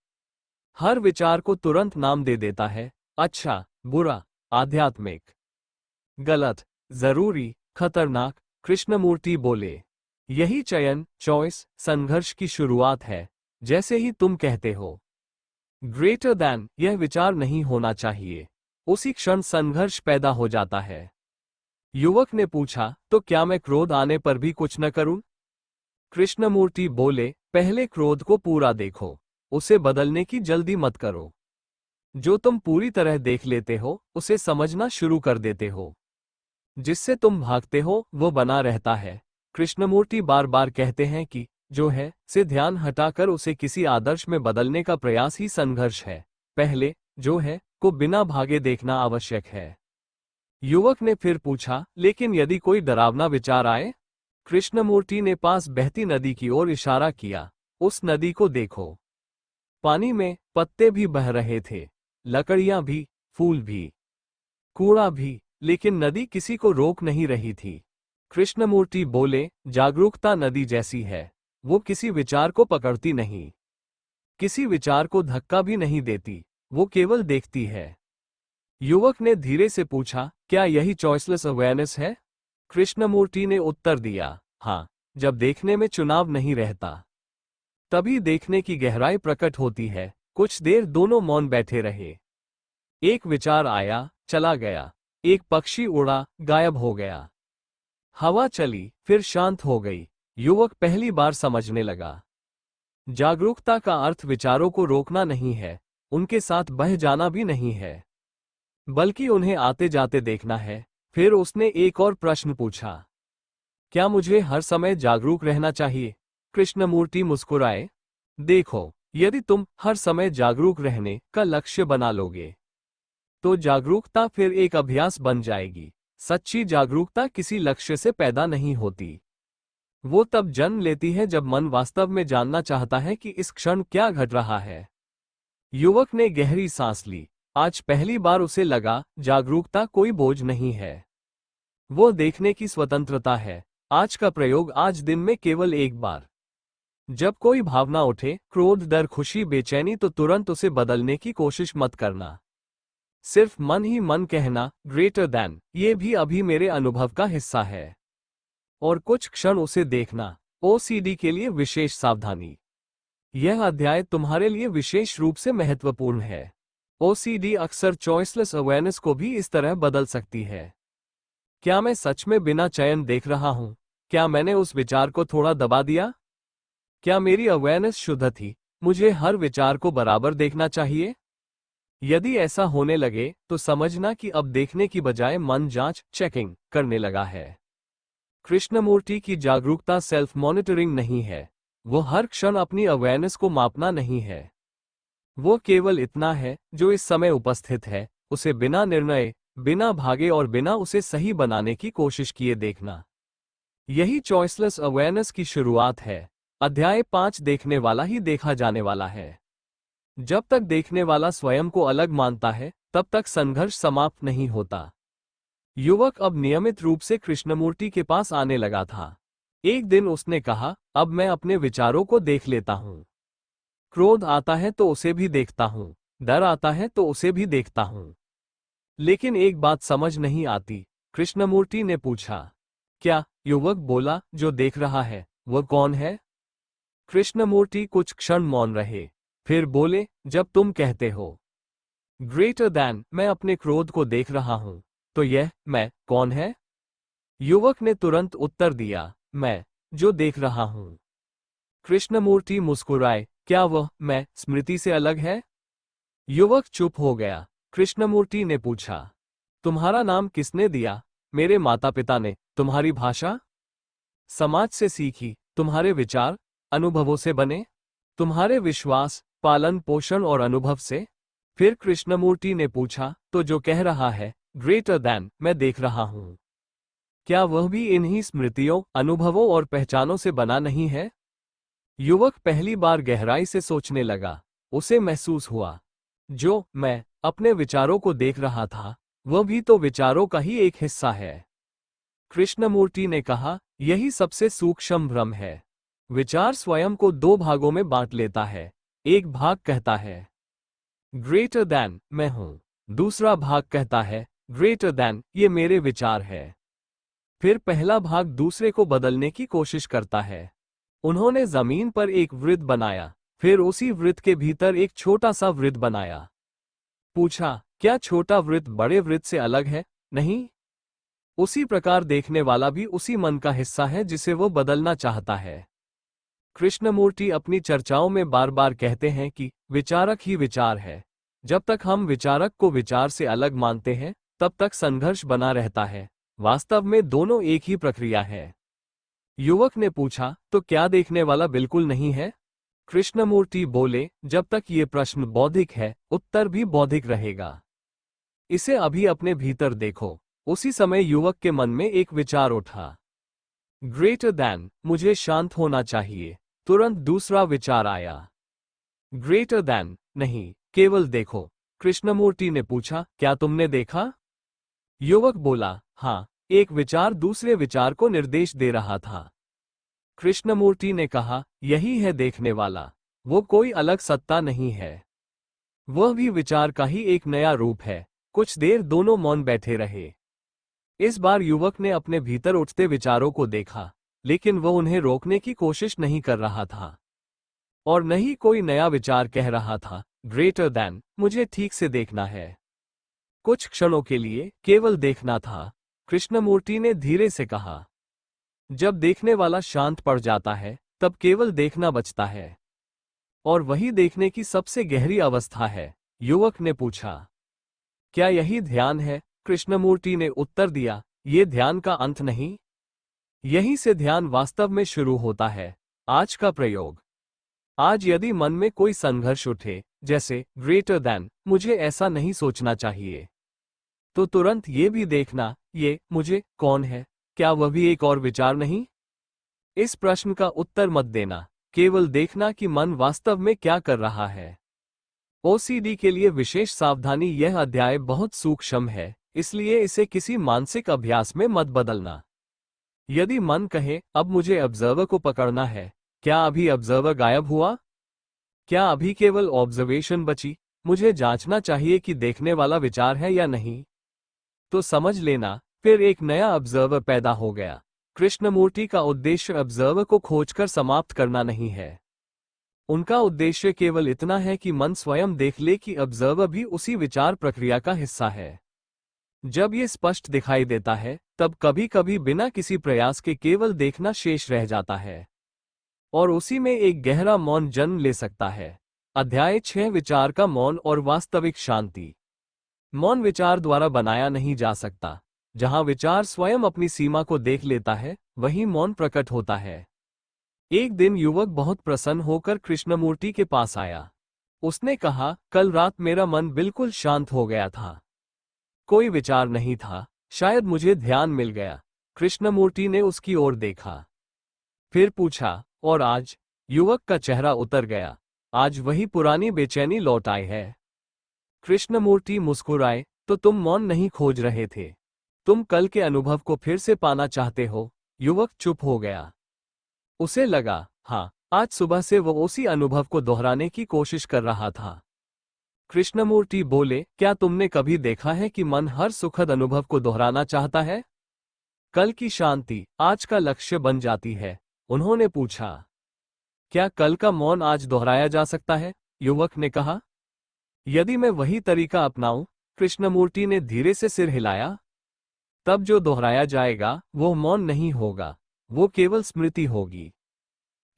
हर विचार को तुरंत नाम दे देता है। अच्छा, बुरा, आध्यात्मिक, गलत, जरूरी, खतरनाक। कृष्णमूर्ति बोले, यही चयन, चॉइस, संघर्ष की शुरुआत है। जैसे ही तुम कहते हो ग्रेटर दैन, यह विचार नहीं होना चाहिए, उसी क्षण संघर्ष पैदा हो जाता है। युवक ने पूछा, तो क्या मैं क्रोध आने पर भी कुछ न करूं? कृष्णमूर्ति बोले, पहले क्रोध को पूरा देखो, उसे बदलने की जल्दी मत करो। जो तुम पूरी तरह देख लेते हो, उसे समझना शुरू कर देते हो। जिससे तुम भागते हो, वो बना रहता है। कृष्णमूर्ति बार बार कहते हैं कि जो है से ध्यान हटाकर उसे किसी आदर्श में बदलने का प्रयास ही संघर्ष है। पहले जो है को बिना भागे देखना आवश्यक है। युवक ने फिर पूछा, लेकिन यदि कोई डरावना विचार आए? कृष्णमूर्ति ने पास बहती नदी की ओर इशारा किया। उस नदी को देखो। पानी में पत्ते भी बह रहे थे, लकड़ियां भी, फूल भी, कूड़ा भी, लेकिन नदी किसी को रोक नहीं रही थी। कृष्णमूर्ति बोले, जागरूकता नदी जैसी है, वो किसी विचार को पकड़ती नहीं, किसी विचार को धक्का भी नहीं देती, वो केवल देखती है। युवक ने धीरे से पूछा, क्या यही चॉइसलेस अवेयरनेस है? कृष्णमूर्ति ने उत्तर दिया, हाँ, जब देखने में चुनाव नहीं रहता, तभी देखने की गहराई प्रकट होती है। कुछ देर दोनों मौन बैठे रहे। एक विचार आया, चला गया। एक पक्षी उड़ा, गायब हो गया। हवा चली, फिर शांत हो गई। युवक पहली बार समझने लगा, जागरूकता का अर्थ विचारों को रोकना नहीं है, उनके साथ बह जाना भी नहीं है, बल्कि उन्हें आते जाते देखना है। फिर उसने एक और प्रश्न पूछा, क्या मुझे हर समय जागरूक रहना चाहिए? कृष्णमूर्ति मुस्कुराए, देखो, यदि तुम हर समय जागरूक रहने का लक्ष्य बना लोगे, तो जागरूकता फिर एक अभ्यास बन जाएगी। सच्ची जागरूकता किसी लक्ष्य से पैदा नहीं होती, वो तब जन्म लेती है जब मन वास्तव में जानना चाहता है कि इस क्षण क्या घट रहा है। युवक ने गहरी सांस ली। आज पहली बार उसे लगा, जागरूकता कोई बोझ नहीं है, वो देखने की स्वतंत्रता है। आज का प्रयोग, आज दिन में केवल एक बार। जब कोई भावना उठे, क्रोध, डर, खुशी, बेचैनी, तो तुरंत उसे बदलने की कोशिश मत करना। सिर्फ मन ही मन कहना, ग्रेटर दैन, ये भी अभी मेरे अनुभव का हिस्सा है, और कुछ क्षण उसे देखना। ओसीडी के लिए विशेष सावधानी। यह अध्याय तुम्हारे लिए विशेष रूप से महत्वपूर्ण है। ओसीडी अक्सर चॉइसलेस अवेयरनेस को भी इस तरह बदल सकती है। क्या मैं सच में बिना चयन देख रहा हूं? क्या मैंने उस विचार को थोड़ा दबा दिया? क्या मेरी अवेयरनेस शुद्ध थी? मुझे हर विचार को बराबर देखना चाहिए? यदि ऐसा होने लगे, तो समझना कि अब देखने की बजाय मन जांच, चेकिंग करने लगा है। कृष्णमूर्ति की जागरूकता सेल्फ मॉनिटरिंग नहीं है, वो हर क्षण अपनी अवेयरनेस को मापना नहीं है। वो केवल इतना है जो इस समय उपस्थित है, उसे बिना निर्णय, बिना भागे और बिना उसे सही बनाने की कोशिश किए देखना। यही चॉइसलेस अवेयरनेस की शुरुआत है। अध्याय 5 देखने वाला ही देखा जाने वाला है। जब तक देखने वाला स्वयं को अलग मानता है, तब तक संघर्ष समाप्त नहीं होता। युवक अब नियमित रूप से कृष्णमूर्ति के पास आने लगा था। एक दिन उसने कहा, अब मैं अपने विचारों को देख लेता हूं। क्रोध आता है तो उसे भी देखता हूं, डर आता है तो उसे भी देखता हूं। लेकिन एक बात समझ नहीं आती। कृष्णमूर्ति ने पूछा, क्या? युवक बोला, जो देख रहा है, वह कौन है? कृष्णमूर्ति कुछ क्षण मौन रहे, फिर बोले, जब तुम कहते हो ग्रेटर दैन, मैं अपने क्रोध को देख रहा हूं। तो यह मैं कौन है? युवक ने तुरंत उत्तर दिया, मैं जो देख रहा हूं। कृष्णमूर्ति मुस्कुराए, क्या वह मैं स्मृति से अलग है? युवक चुप हो गया। कृष्णमूर्ति ने पूछा, तुम्हारा नाम किसने दिया? मेरे माता पिता ने। तुम्हारी भाषा? समाज से सीखी। तुम्हारे विचार? अनुभवों से बने। तुम्हारे विश्वास, पालन पोषण और अनुभव से? फिर कृष्णमूर्ति ने पूछा, तो जो कह रहा है ग्रेटर दैन मैं देख रहा हूं, क्या वह भी इन्हीं स्मृतियों, अनुभवों और पहचानों से बना नहीं है? युवक पहली बार गहराई से सोचने लगा। उसे महसूस हुआ, जो मैं अपने विचारों को देख रहा था, वह भी तो विचारों का ही एक हिस्सा है। कृष्णमूर्ति ने कहा, यही सबसे सूक्ष्म भ्रम है। विचार स्वयं को दो भागों में बांट लेता है। एक भाग कहता है ग्रेटर दैन मैं हूं, दूसरा भाग कहता है ग्रेटर दैन ये मेरे विचार है। फिर पहला भाग दूसरे को बदलने की कोशिश करता है। उन्होंने जमीन पर एक वृत्त बनाया, फिर उसी वृत्त के भीतर एक छोटा सा वृत्त बनाया। पूछा, क्या छोटा वृत्त बड़े वृत्त से अलग है? नहीं। उसी प्रकार देखने वाला भी उसी मन का हिस्सा है जिसे वो बदलना चाहता है। कृष्णमूर्ति अपनी चर्चाओं में बार बार कहते हैं कि विचारक ही विचार है। जब तक हम विचारक को विचार से अलग मानते हैं, तब तक संघर्ष बना रहता है। वास्तव में दोनों एक ही प्रक्रिया है। युवक ने पूछा, तो क्या देखने वाला बिल्कुल नहीं है? कृष्णमूर्ति बोले, जब तक ये प्रश्न बौद्धिक है, उत्तर भी बौद्धिक रहेगा। इसे अभी अपने भीतर देखो। उसी समय युवक के मन में एक विचार उठा, ग्रेटर दैन मुझे शांत होना चाहिए। तुरंत दूसरा विचार आया, ग्रेटर दैन नहीं, केवल देखो। कृष्णमूर्ति ने पूछा, क्या तुमने देखा? युवक बोला, हाँ। एक विचार दूसरे विचार को निर्देश दे रहा था। कृष्णमूर्ति ने कहा, यही है देखने वाला। वो कोई अलग सत्ता नहीं है, वह भी विचार का ही एक नया रूप है। कुछ देर दोनों मौन बैठे रहे। इस बार युवक ने अपने भीतर उठते विचारों को देखा, लेकिन वह उन्हें रोकने की कोशिश नहीं कर रहा था और न ही कोई नया विचार कह रहा था, ग्रेटर दैन मुझे ठीक से देखना है। कुछ क्षणों के लिए केवल देखना था। कृष्णमूर्ति ने धीरे से कहा, जब देखने वाला शांत पड़ जाता है, तब केवल देखना बचता है, और वही देखने की सबसे गहरी अवस्था है। युवक ने पूछा, क्या यही ध्यान है? कृष्णमूर्ति ने उत्तर दिया, ये ध्यान का अंत नहीं, यहीं से ध्यान वास्तव में शुरू होता है। आज का प्रयोग, आज यदि मन में कोई संघर्ष उठे, जैसे ग्रेटर दैन मुझे ऐसा नहीं सोचना चाहिए, तो तुरंत ये भी देखना, ये मुझे कौन है? क्या वह भी एक और विचार नहीं? इस प्रश्न का उत्तर मत देना, केवल देखना कि मन वास्तव में क्या कर रहा है। ओसीडी के लिए विशेष सावधानी, यह अध्याय बहुत सूक्ष्म है, इसलिए इसे किसी मानसिक अभ्यास में मत बदलना। यदि मन कहे, अब मुझे ऑब्जर्वर को पकड़ना है, क्या अभी ऑब्जर्वर गायब हुआ? क्या अभी केवल ऑब्जर्वेशन बची? मुझे जांचना चाहिए कि देखने वाला विचार है या नहीं। तो समझ लेना, फिर एक नया ऑब्जर्वर पैदा हो गया। कृष्णमूर्ति का उद्देश्य ऑब्जर्वर को खोजकर समाप्त करना नहीं है। उनका उद्देश्य केवल इतना है कि मन स्वयं देख ले कि ऑब्जर्वर भी उसी विचार प्रक्रिया का हिस्सा है। जब ये स्पष्ट दिखाई देता है, तब कभी कभी बिना किसी प्रयास के केवल देखना शेष रह जाता है, और उसी में एक गहरा मौन जन्म ले सकता है। अध्याय 6, विचार का मौन और वास्तविक शांति। मौन विचार द्वारा बनाया नहीं जा सकता। जहां विचार स्वयं अपनी सीमा को देख लेता है, वहीं मौन प्रकट होता है। एक दिन युवक बहुत प्रसन्न होकर कृष्णमूर्ति के पास आया। उसने कहा, कल रात मेरा मन बिल्कुल शांत हो गया था, कोई विचार नहीं था, शायद मुझे ध्यान मिल गया। कृष्णमूर्ति ने उसकी ओर देखा, फिर पूछा, और आज? युवक का चेहरा उतर गया। आज वही पुरानी बेचैनी लौट आई है। कृष्णमूर्ति मुस्कुराए, तो तुम मौन नहीं खोज रहे थे, तुम कल के अनुभव को फिर से पाना चाहते हो। युवक चुप हो गया। उसे लगा, हाँ, आज सुबह से वो उसी अनुभव को दोहराने की कोशिश कर रहा था। कृष्णमूर्ति बोले, क्या तुमने कभी देखा है कि मन हर सुखद अनुभव को दोहराना चाहता है? कल की शांति आज का लक्ष्य बन जाती है। उन्होंने पूछा, क्या कल का मौन आज दोहराया जा सकता है? युवक ने कहा, यदि मैं वही तरीका अपनाऊं, कृष्णमूर्ति ने धीरे से सिर हिलाया, तब जो दोहराया जाएगा वो मौन नहीं होगा, वो केवल स्मृति होगी।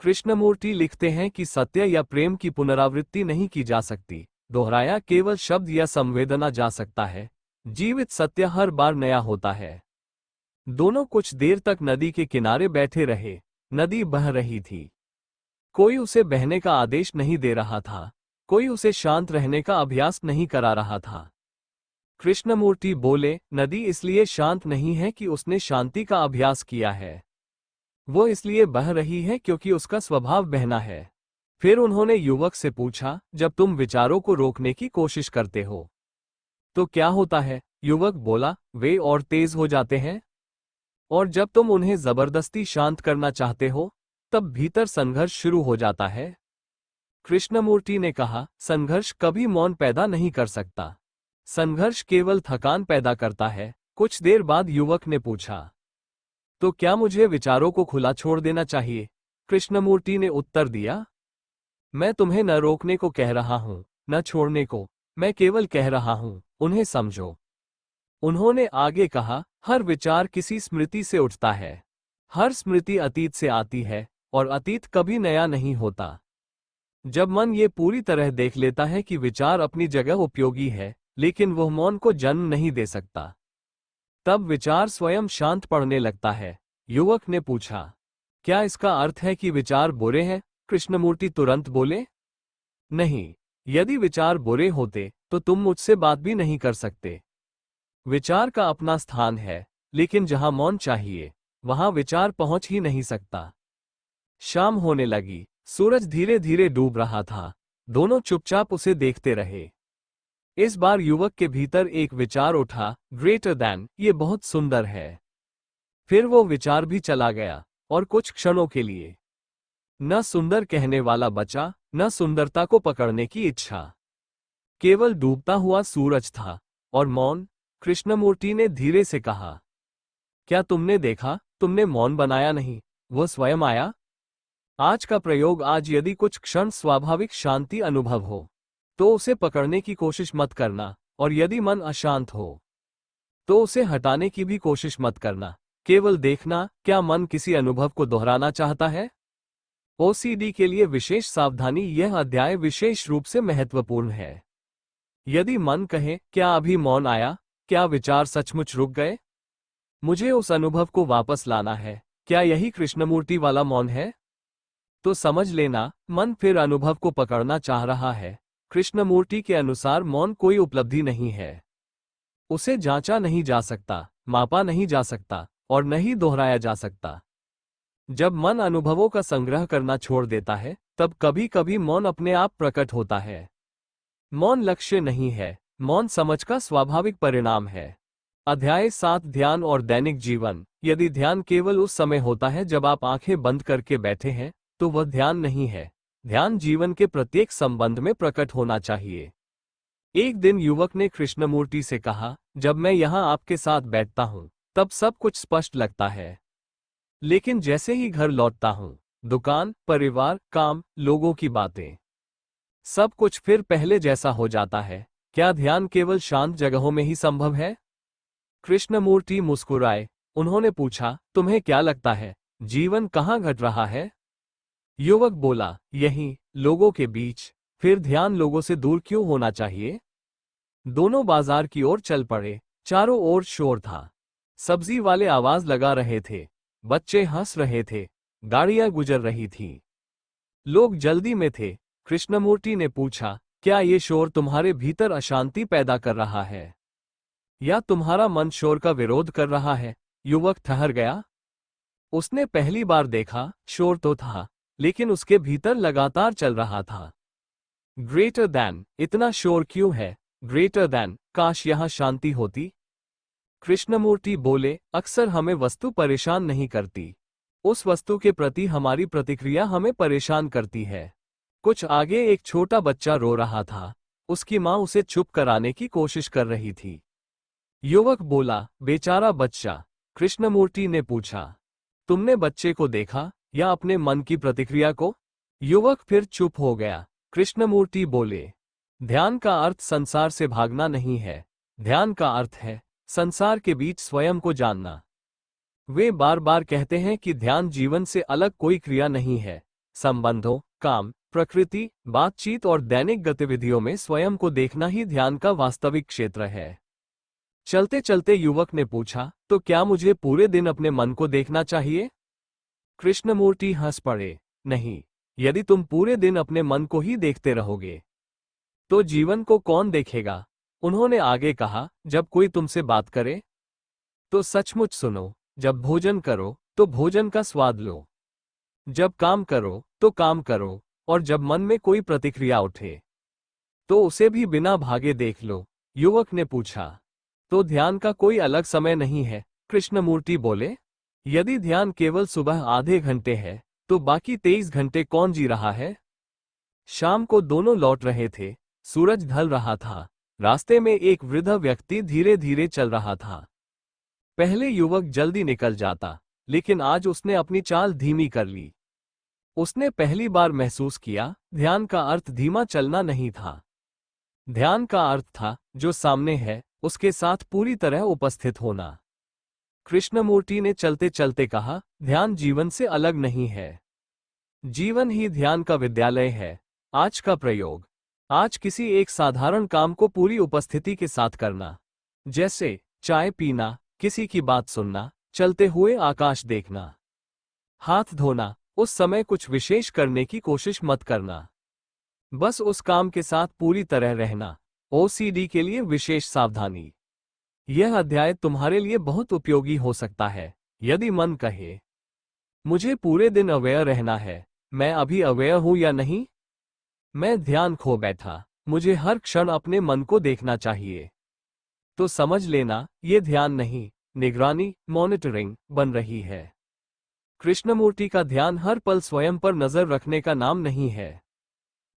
कृष्णमूर्ति लिखते हैं कि सत्य या प्रेम की पुनरावृत्ति नहीं की जा सकती, दोहराया केवल शब्द या संवेदना जा सकता है। जीवित सत्य हर बार नया होता है। दोनों कुछ देर तक नदी के किनारे बैठे रहे। नदी बह रही थी। कोई उसे बहने का आदेश नहीं दे रहा था, कोई उसे शांत रहने का अभ्यास नहीं करा रहा था। कृष्णमूर्ति बोले, नदी इसलिए शांत नहीं है कि उसने शांति का अभ्यास किया है, वो इसलिए बह रही है क्योंकि उसका स्वभाव बहना है। फिर उन्होंने युवक से पूछा, जब तुम विचारों को रोकने की कोशिश करते हो तो क्या होता है? युवक बोला, वे और तेज हो जाते हैं। और जब तुम उन्हें जबरदस्ती शांत करना चाहते हो, तब भीतर संघर्ष शुरू हो जाता है। कृष्णमूर्ति ने कहा, संघर्ष कभी मौन पैदा नहीं कर सकता, संघर्ष केवल थकान पैदा करता है। कुछ देर बाद युवक ने पूछा, तो क्या मुझे विचारों को खुला छोड़ देना चाहिए? कृष्णमूर्ति ने उत्तर दिया, मैं तुम्हें न रोकने को कह रहा हूं, न छोड़ने को, मैं केवल कह रहा हूं, उन्हें समझो। उन्होंने आगे कहा, हर विचार किसी स्मृति से उठता है, हर स्मृति अतीत से आती है, और अतीत कभी नया नहीं होता। जब मन ये पूरी तरह देख लेता है कि विचार अपनी जगह उपयोगी है, लेकिन वह मौन को जन्म नहीं दे सकता, तब विचार स्वयं शांत पड़ने लगता है। युवक ने पूछा, क्या इसका अर्थ है कि विचार बुरे हैं? कृष्णमूर्ति तुरंत बोले, नहीं, यदि विचार बुरे होते तो तुम मुझसे बात भी नहीं कर सकते। विचार का अपना स्थान है, लेकिन जहां मौन चाहिए, वहां विचार पहुंच ही नहीं सकता। शाम होने लगी, सूरज धीरे धीरे डूब रहा था। दोनों चुपचाप उसे देखते रहे। इस बार युवक के भीतर एक विचार उठा, ग्रेटर दैन, ये बहुत सुंदर है। फिर वो विचार भी चला गया, और कुछ क्षणों के लिए न सुंदर कहने वाला बचा, न सुंदरता को पकड़ने की इच्छा। केवल डूबता हुआ सूरज था और मौन। कृष्णमूर्ति ने धीरे से कहा, क्या तुमने देखा? तुमने मौन बनाया नहीं, वो स्वयं आया। आज का प्रयोग, आज यदि कुछ क्षण स्वाभाविक शांति अनुभव हो तो उसे पकड़ने की कोशिश मत करना, और यदि मन अशांत हो तो उसे हटाने की भी कोशिश मत करना। केवल देखना, क्या मन किसी अनुभव को दोहराना चाहता है? ओसीडी के लिए विशेष सावधानी, यह अध्याय विशेष रूप से महत्वपूर्ण है। यदि मन कहे, क्या अभी मौन आया? क्या विचार सचमुच रुक गए? मुझे उस अनुभव को वापस लाना है। क्या यही कृष्णमूर्ति वाला मौन है? तो समझ लेना, मन फिर अनुभव को पकड़ना चाह रहा है। कृष्णमूर्ति के अनुसार मौन कोई उपलब्धि नहीं है। उसे जांचा नहीं जा सकता, मापा नहीं जा सकता, और नहीं दोहराया जा सकता। जब मन अनुभवों का संग्रह करना छोड़ देता है, तब कभी कभी मौन अपने आप प्रकट होता है। मौन लक्ष्य नहीं है, मौन समझ का स्वाभाविक परिणाम है। अध्याय 7, ध्यान और दैनिक जीवन। यदि ध्यान केवल उस समय होता है जब आप आंखें बंद करके बैठे हैं, तो वह ध्यान नहीं है। ध्यान जीवन के प्रत्येक संबंध में प्रकट होना चाहिए। एक दिन युवक ने कृष्णमूर्ति से कहा, जब मैं यहां आपके साथ बैठता हूं, तब सब कुछ स्पष्ट लगता है। लेकिन जैसे ही घर लौटता हूं, दुकान, परिवार, काम, लोगों की बातें, सब कुछ फिर पहले जैसा हो जाता है। क्या ध्यान केवल शांत जगहों में ही संभव है? कृष्णमूर्ति मुस्कुराए। उन्होंने पूछा, तुम्हें क्या लगता है, जीवन कहाँ घट रहा है? युवक बोला, यहीं, लोगों के बीच। फिर ध्यान लोगों से दूर क्यों होना चाहिए? दोनों बाजार की ओर चल पड़े। चारों ओर शोर था। सब्जी वाले आवाज लगा रहे थे, बच्चे हंस रहे थे, गाड़ियां गुजर रही थीं। लोग जल्दी में थे। कृष्णमूर्ति ने पूछा, क्या ये शोर तुम्हारे भीतर अशांति पैदा कर रहा है, या तुम्हारा मन शोर का विरोध कर रहा है? युवक ठहर गया। उसने पहली बार देखा, शोर तो था, लेकिन उसके भीतर लगातार चल रहा था। ग्रेटर दैन, इतना शोर क्यों है? ग्रेटर दैन, काश यहां शांति होती। कृष्णमूर्ति बोले, अक्सर हमें वस्तु परेशान नहीं करती, उस वस्तु के प्रति हमारी प्रतिक्रिया हमें परेशान करती है। कुछ आगे एक छोटा बच्चा रो रहा था। उसकी मां उसे चुप कराने की कोशिश कर रही थी। युवक बोला, बेचारा बच्चा। कृष्णमूर्ति ने पूछा, तुमने बच्चे को देखा या अपने मन की प्रतिक्रिया को? युवक फिर चुप हो गया। कृष्णमूर्ति बोले, ध्यान का अर्थ संसार से भागना नहीं है। ध्यान का अर्थ है संसार के बीच स्वयं को जानना। वे बार बार कहते हैं कि ध्यान जीवन से अलग कोई क्रिया नहीं है। संबंधों, काम, प्रकृति, बातचीत और दैनिक गतिविधियों में स्वयं को देखना ही ध्यान का वास्तविक क्षेत्र है। चलते चलते युवक ने पूछा, तो क्या मुझे पूरे दिन अपने मन को देखना चाहिए? कृष्णमूर्ति हंस पड़े। नहीं, यदि तुम पूरे दिन अपने मन को ही देखते रहोगे तो जीवन को कौन देखेगा? उन्होंने आगे कहा, जब कोई तुमसे बात करे तो सचमुच सुनो, जब भोजन करो तो भोजन का स्वाद लो, जब काम करो तो काम करो, और जब मन में कोई प्रतिक्रिया उठे तो उसे भी बिना भागे देख लो। युवक ने पूछा, तो ध्यान का कोई अलग समय नहीं है? कृष्णमूर्ति बोले, यदि ध्यान केवल सुबह आधे घंटे है तो बाकी 23 घंटे कौन जी रहा है? शाम को दोनों लौट रहे थे। सूरज ढल रहा था। रास्ते में एक वृद्ध व्यक्ति धीरे धीरे चल रहा था। पहले युवक जल्दी निकल जाता, लेकिन आज उसने अपनी चाल धीमी कर ली। उसने पहली बार महसूस किया, ध्यान का अर्थ धीमा चलना नहीं था। ध्यान का अर्थ था, जो सामने है उसके साथ पूरी तरह उपस्थित होना। कृष्णमूर्ति ने चलते चलते कहा, ध्यान जीवन से अलग नहीं है। जीवन ही ध्यान का विद्यालय है। आज का प्रयोग, आज किसी एक साधारण काम को पूरी उपस्थिति के साथ करना, जैसे चाय पीना, किसी की बात सुनना, चलते हुए आकाश देखना, हाथ धोना, उस समय कुछ विशेष करने की कोशिश मत करना, बस उस काम के साथ पूरी तरह रहना। ओसीडी के लिए विशेष सावधानी। यह अध्याय तुम्हारे लिए बहुत उपयोगी हो सकता है। यदि मन कहे, मुझे पूरे दिन अवेयर रहना है, मैं अभी अवेयर हूं या नहीं? मैं ध्यान खो बैठा, मुझे हर क्षण अपने मन को देखना चाहिए, तो समझ लेना ये ध्यान नहीं, निगरानी, मॉनिटरिंग बन रही है। कृष्णमूर्ति का ध्यान हर पल स्वयं पर नजर रखने का नाम नहीं है,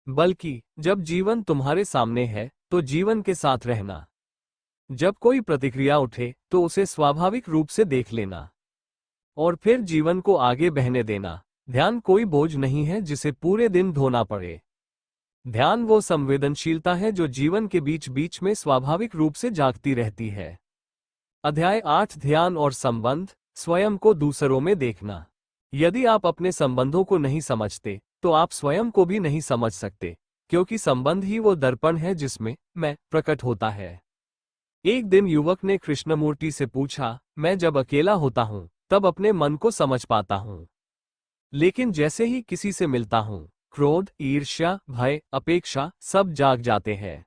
बल्कि जब जीवन तुम्हारे सामने है तो जीवन के साथ रहना। जब कोई प्रतिक्रिया उठे तो उसे स्वाभाविक रूप से देख लेना और फिर जीवन को आगे बहने देना। ध्यान कोई बोझ नहीं है जिसे पूरे दिन ढोना पड़े। ध्यान वो संवेदनशीलता है जो जीवन के बीच बीच में स्वाभाविक रूप से जागती रहती है। अध्याय 8, ध्यान और संबंध, स्वयं को दूसरों में देखना। यदि आप अपने संबंधों को नहीं समझते तो आप स्वयं को भी नहीं समझ सकते, क्योंकि संबंध ही वो दर्पण है जिसमें मैं प्रकट होता है। एक दिन युवक ने कृष्णमूर्ति से पूछा, मैं जब अकेला होता हूं तब अपने मन को समझ पाता हूं, लेकिन जैसे ही किसी से मिलता हूं, क्रोध, ईर्ष्या, भय, अपेक्षा सब जाग जाते हैं।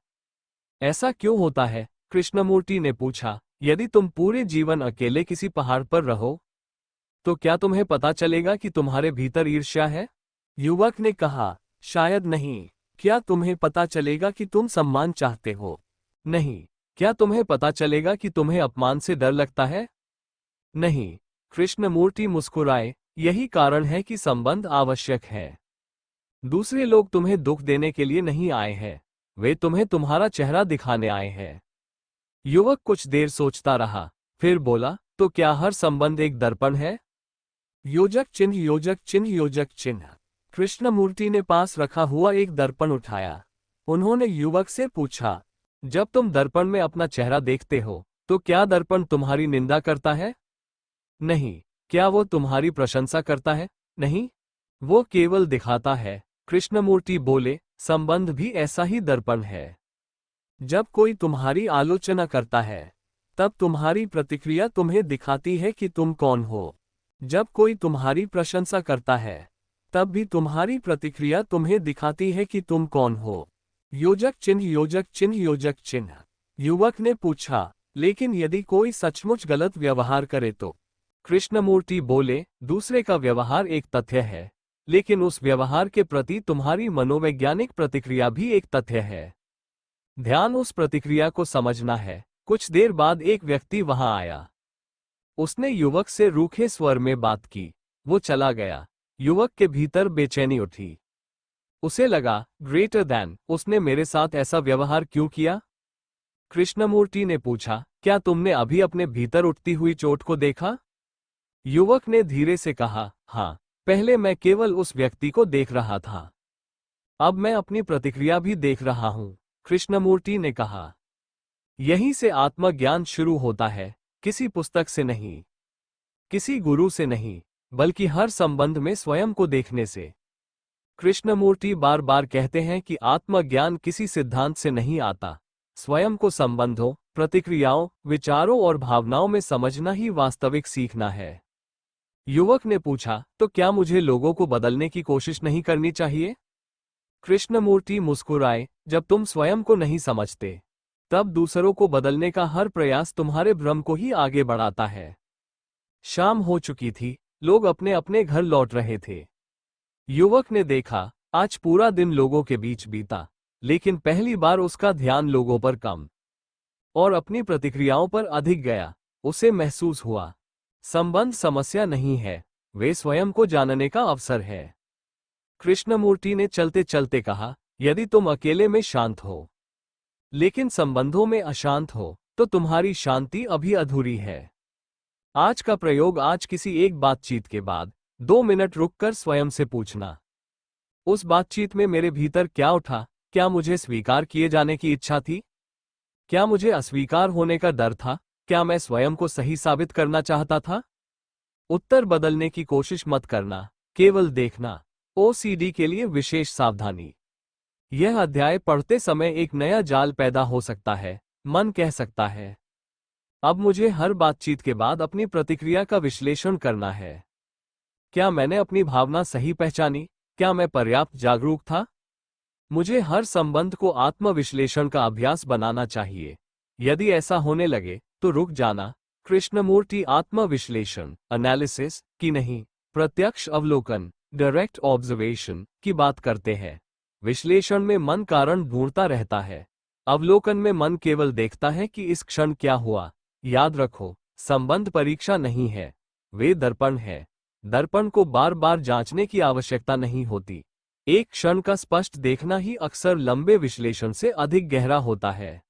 ऐसा क्यों होता है? कृष्णमूर्ति ने पूछा, यदि तुम पूरे जीवन अकेले किसी पहाड़ पर रहो तो क्या तुम्हें पता चलेगा कि तुम्हारे भीतर ईर्ष्या है? युवक ने कहा, शायद नहीं। क्या तुम्हें पता चलेगा कि तुम सम्मान चाहते हो? नहीं। क्या तुम्हें पता चलेगा कि तुम्हें अपमान से डर लगता है? नहीं। कृष्णमूर्ति मुस्कुराए, यही कारण है कि संबंध आवश्यक है। दूसरे लोग तुम्हें दुख देने के लिए नहीं आए हैं, वे तुम्हें तुम्हारा चेहरा दिखाने आए हैं। युवक कुछ देर सोचता रहा, फिर बोला, तो क्या हर संबंध एक दर्पण है? योजक चिन्ह, योजक चिन्ह, योजक चिन्ह। कृष्णमूर्ति ने पास रखा हुआ एक दर्पण उठाया। उन्होंने युवक से पूछा, जब तुम दर्पण में अपना चेहरा देखते हो तो क्या दर्पण तुम्हारी निंदा करता है? नहीं। क्या वो तुम्हारी प्रशंसा करता है? नहीं। वो केवल दिखाता है। कृष्णमूर्ति बोले, संबंध भी ऐसा ही दर्पण है। जब कोई तुम्हारी आलोचना करता है तब तुम्हारी प्रतिक्रिया तुम्हें दिखाती है कि तुम कौन हो। जब कोई तुम्हारी प्रशंसा करता है तब भी तुम्हारी प्रतिक्रिया तुम्हें दिखाती है कि तुम कौन हो। योजक चिन्ह, योजक चिन्ह, योजक चिन्ह। युवक ने पूछा, लेकिन यदि कोई सचमुच गलत व्यवहार करे तो? कृष्णमूर्ति बोले, दूसरे का व्यवहार एक तथ्य है, लेकिन उस व्यवहार के प्रति तुम्हारी मनोवैज्ञानिक प्रतिक्रिया भी एक तथ्य है। ध्यान उस प्रतिक्रिया को समझना है। कुछ देर बाद एक व्यक्ति वहां आया। उसने युवक से रूखे स्वर में बात की। वो चला गया। युवक के भीतर बेचैनी उठी। उसे लगा, ग्रेटर दैन, उसने मेरे साथ ऐसा व्यवहार क्यों किया? कृष्णमूर्ति ने पूछा, क्या तुमने अभी अपने भीतर उठती हुई चोट को देखा? युवक ने धीरे से कहा, हाँ, पहले मैं केवल उस व्यक्ति को देख रहा था, अब मैं अपनी प्रतिक्रिया भी देख रहा हूं। कृष्णमूर्ति ने कहा। यहीं से आत्मज्ञान शुरू होता है, किसी पुस्तक से नहीं, किसी गुरु से नहीं, बल्कि हर संबंध में स्वयं को देखने से। कृष्णमूर्ति बार बार कहते हैं कि आत्मज्ञान किसी सिद्धांत से नहीं आता, स्वयं को संबंधों, प्रतिक्रियाओं, विचारों और भावनाओं में समझना ही वास्तविक सीखना है। युवक ने पूछा, तो क्या मुझे लोगों को बदलने की कोशिश नहीं करनी चाहिए? कृष्णमूर्ति मुस्कुराए, जब तुम स्वयं को नहीं समझते, तब दूसरों को बदलने का हर प्रयास तुम्हारे भ्रम को ही आगे बढ़ाता है। शाम हो चुकी थी, लोग अपने अपने घर लौट रहे थे। युवक ने देखा, आज पूरा दिन लोगों के बीच बीता, लेकिन पहली बार उसका ध्यान लोगों पर कम और अपनी प्रतिक्रियाओं पर अधिक गया। उसे महसूस हुआ, संबंध समस्या नहीं है, वे स्वयं को जानने का अवसर है। कृष्णमूर्ति ने चलते चलते कहा, यदि तुम अकेले में शांत हो, लेकिन संबंधों में अशांत हो, तो तुम्हारी शांति अभी अधूरी है। आज का प्रयोग, आज किसी एक बातचीत के बाद 2 मिनट रुककर स्वयं से पूछना, उस बातचीत में मेरे भीतर क्या उठा? क्या मुझे स्वीकार किए जाने की इच्छा थी? क्या मुझे अस्वीकार होने का डर था? क्या मैं स्वयं को सही साबित करना चाहता था? उत्तर बदलने की कोशिश मत करना, केवल देखना। ओसीडी के लिए विशेष सावधानी। यह अध्याय पढ़ते समय एक नया जाल पैदा हो सकता है। मन कह सकता है, अब मुझे हर बातचीत के बाद अपनी प्रतिक्रिया का विश्लेषण करना है। क्या मैंने अपनी भावना सही पहचानी? क्या मैं पर्याप्त जागरूक था? मुझे हर संबंध को आत्मविश्लेषण का अभ्यास बनाना चाहिए। यदि ऐसा होने लगे, तो रुक जाना। कृष्णमूर्ति आत्मविश्लेषण, एनालिसिस की नहीं, प्रत्यक्ष अवलोकन, डायरेक्ट ऑब्जर्वेशन की बात करते हैं। विश्लेषण में मन कारण ढूंढता रहता है, अवलोकन में मन केवल देखता है कि इस क्षण क्या हुआ। याद रखो, संबंध परीक्षा नहीं है, वे दर्पण है। दर्पण को बार बार जांचने की आवश्यकता नहीं होती। एक क्षण का स्पष्ट देखना ही अक्सर लंबे विश्लेषण से अधिक गहरा होता है।